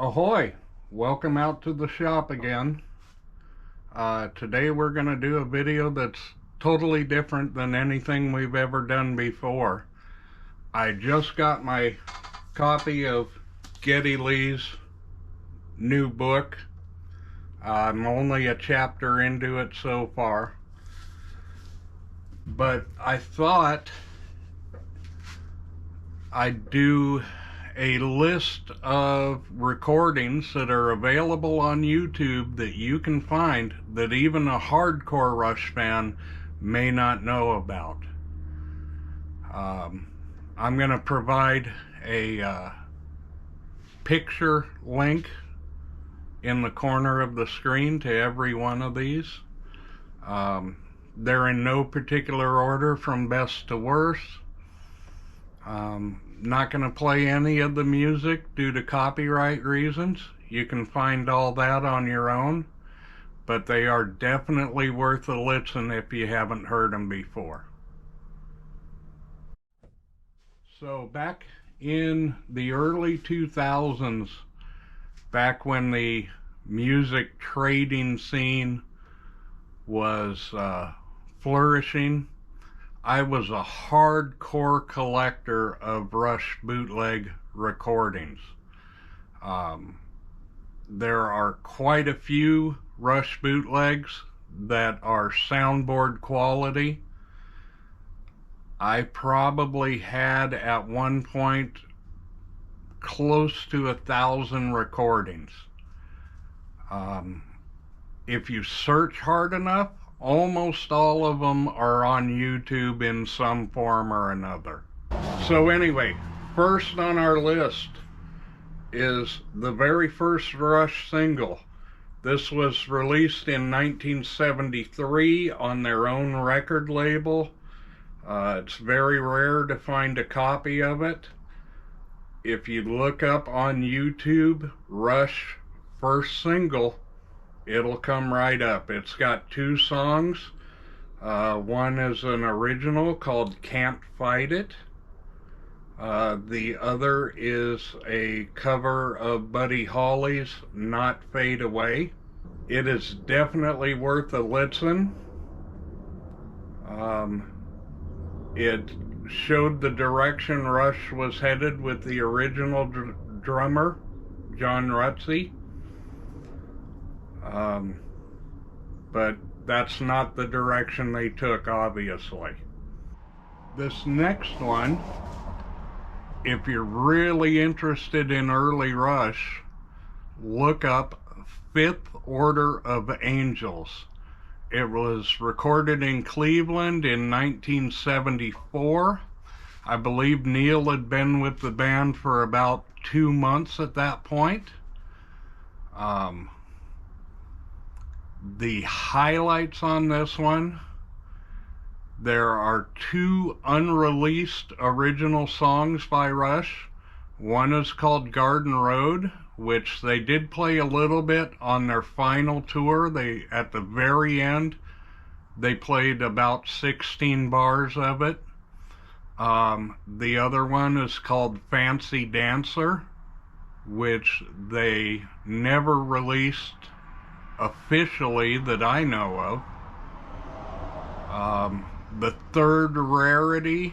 Ahoy! Welcome out to the shop again. Today we're going to do a video that's totally different than anything we've ever done before. I just got my copy of Geddy Lee's new book. I'm only a chapter into it so far. But I thought I'd do a list of recordings that are available on YouTube that you can find that even a hardcore Rush fan may not know about. I'm going to provide a picture link in the corner of the screen to every one of these. They're in no particular order from best to worst. Not going to play any of the music due to copyright reasons. You can find all that on your own, but they are definitely worth a listen if you haven't heard them before. So back in the early 2000s, back when the music trading scene was flourishing, I was a hardcore collector of Rush bootleg recordings. There are quite a few Rush bootlegs that are soundboard quality. I probably had at one point close to 1,000 recordings. If you search hard enough, almost all of them are on YouTube in some form or another. So anyway, first on our list is the very first Rush single. This was released in 1973 on their own record label. It's very rare to find a copy of it. If you look up on YouTube, Rush first single, it'll come right up. It's got two songs. One is an original called Can't Fight It. The other is a cover of Buddy Holly's Not Fade Away. It is definitely worth a listen. It showed the direction Rush was headed with the original drummer, John Rutsey. But that's not the direction they took, obviously. This next one, if you're really interested in early Rush, look up Fifth Order of Angels. It was recorded in Cleveland in 1974. I believe Neil had been with the band for about 2 months at that point. The highlights on this one, there are two unreleased original songs by Rush. One is called Garden Road, which they did play a little bit on their final tour. At the very end, they played about 16 bars of it. The other one is called Fancy Dancer, which they never released officially that I know of. The third rarity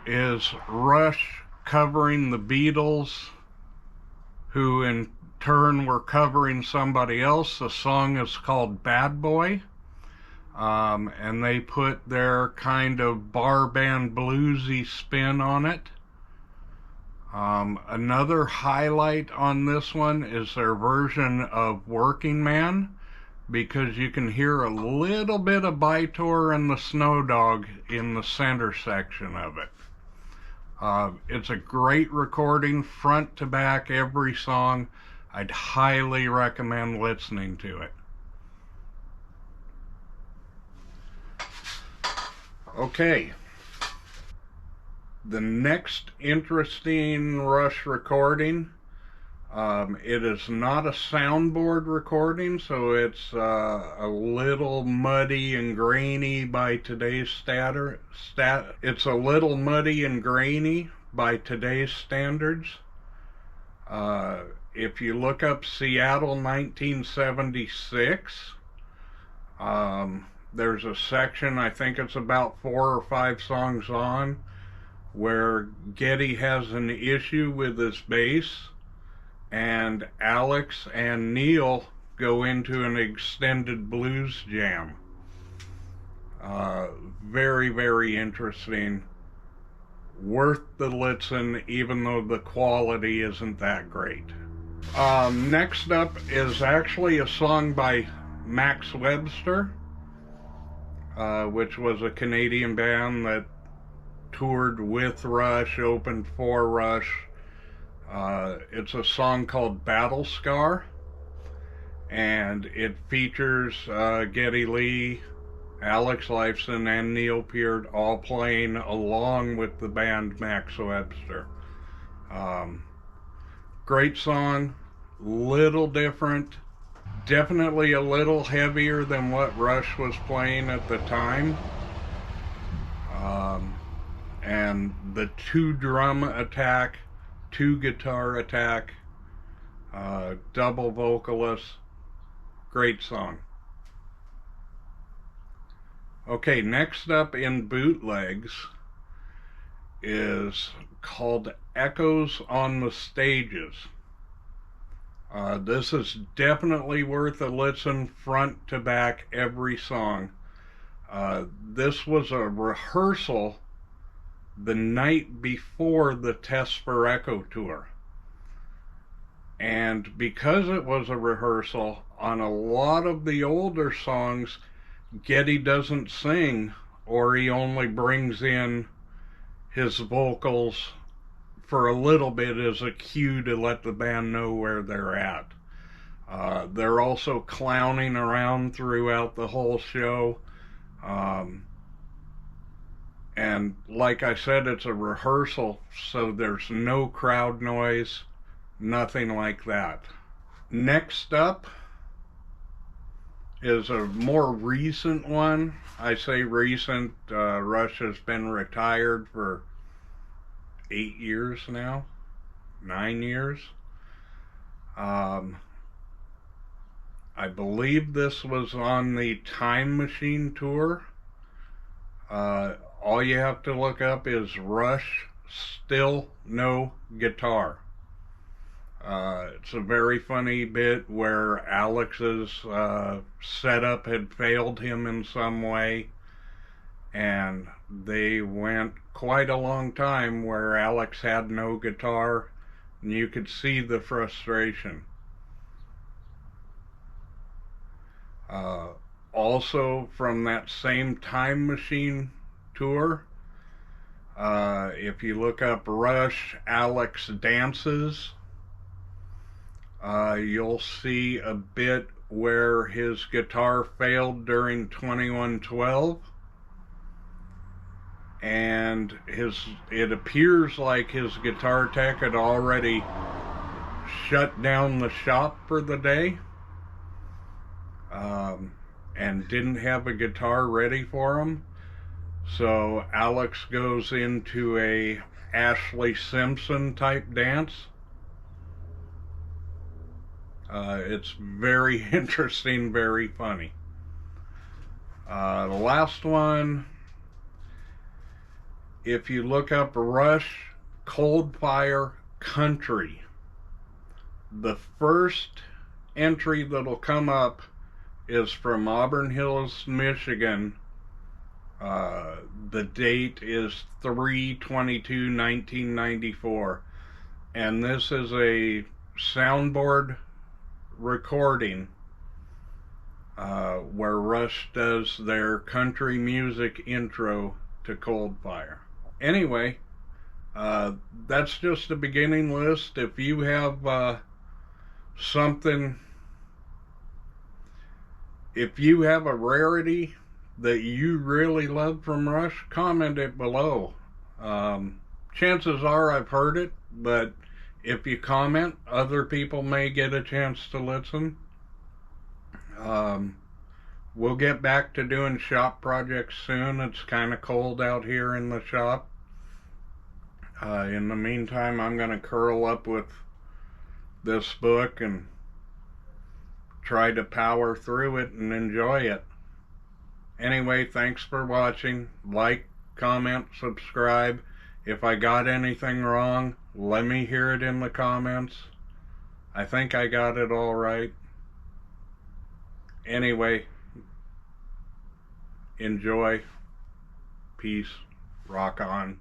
is Rush covering the Beatles, who in turn were covering somebody else. The song is called Bad Boy, and they put their kind of bar band bluesy spin on it. Another highlight on this one is their version of Working Man, because you can hear a little bit of Bytor and the Snow Dog in the center section of it. It's a great recording, front to back, every song. I'd highly recommend listening to it. Okay. The next interesting Rush recording, it is not a soundboard recording, so it's a little muddy and grainy by today's standards. If you look up Seattle 1976, there's a section, I think it's about 4 or 5 songs on, where Geddy has an issue with his bass, and Alex and Neil go into an extended blues jam. Very, very interesting. Worth the listen, even though the quality isn't that great. Next up is actually a song by Max Webster, which was a Canadian band that toured with Rush, opened for Rush. It's a song called Battle Scar, and it features Geddy Lee, Alex Lifeson, and Neil Peart all playing along with the band Max Webster. Great song, little different, definitely a little heavier than what Rush was playing at the time. And the 2 drum attack, 2 guitar attack, double vocalist, great song. Okay, next up in Bootlegs is called Echoes on the Stages. This is definitely worth a listen front to back, every song. This was a rehearsal the night before the Test for Echo tour. And because it was a rehearsal, on a lot of the older songs, Geddy doesn't sing, or he only brings in his vocals for a little bit as a cue to let the band know where they're at. They're also clowning around throughout the whole show. And like I said, it's a rehearsal, so there's no crowd noise, nothing like that. Next up is a more recent one. I say recent, Rush has been retired for 8 years now, 9 years. I believe this was on the Time Machine tour. All you have to look up is Rush, Still No Guitar. It's a very funny bit where Alex's setup had failed him in some way, and they went quite a long time where Alex had no guitar, and you could see the frustration. Also from that same Time Machine tour, if you look up Rush, Alex Dances, you'll see a bit where his guitar failed during 2112, and it appears like his guitar tech had already shut down the shop for the day, and didn't have a guitar ready for him. So Alex goes into a Ashley Simpson type dance. It's very interesting, very funny. The last one, if you look up Rush Cold Fire Country, the first entry that'll come up is from Auburn Hills, Michigan. The date is 3/22/1994, and this is a soundboard recording where Rush does their country music intro to Cold Fire. Anyway, that's just the beginning list. If you have something, if you have a rarity that you really love from Rush, comment it below. Chances are I've heard it, but if you comment, other people may get a chance to listen. We'll get back to doing shop projects soon. It's kind of cold out here in the shop. In the meantime, I'm going to curl up with this book and try to power through it and enjoy it. Anyway, thanks for watching. Like, comment, subscribe. If I got anything wrong, let me hear it in the comments. I think I got it all right. Anyway, enjoy. Peace. Rock on.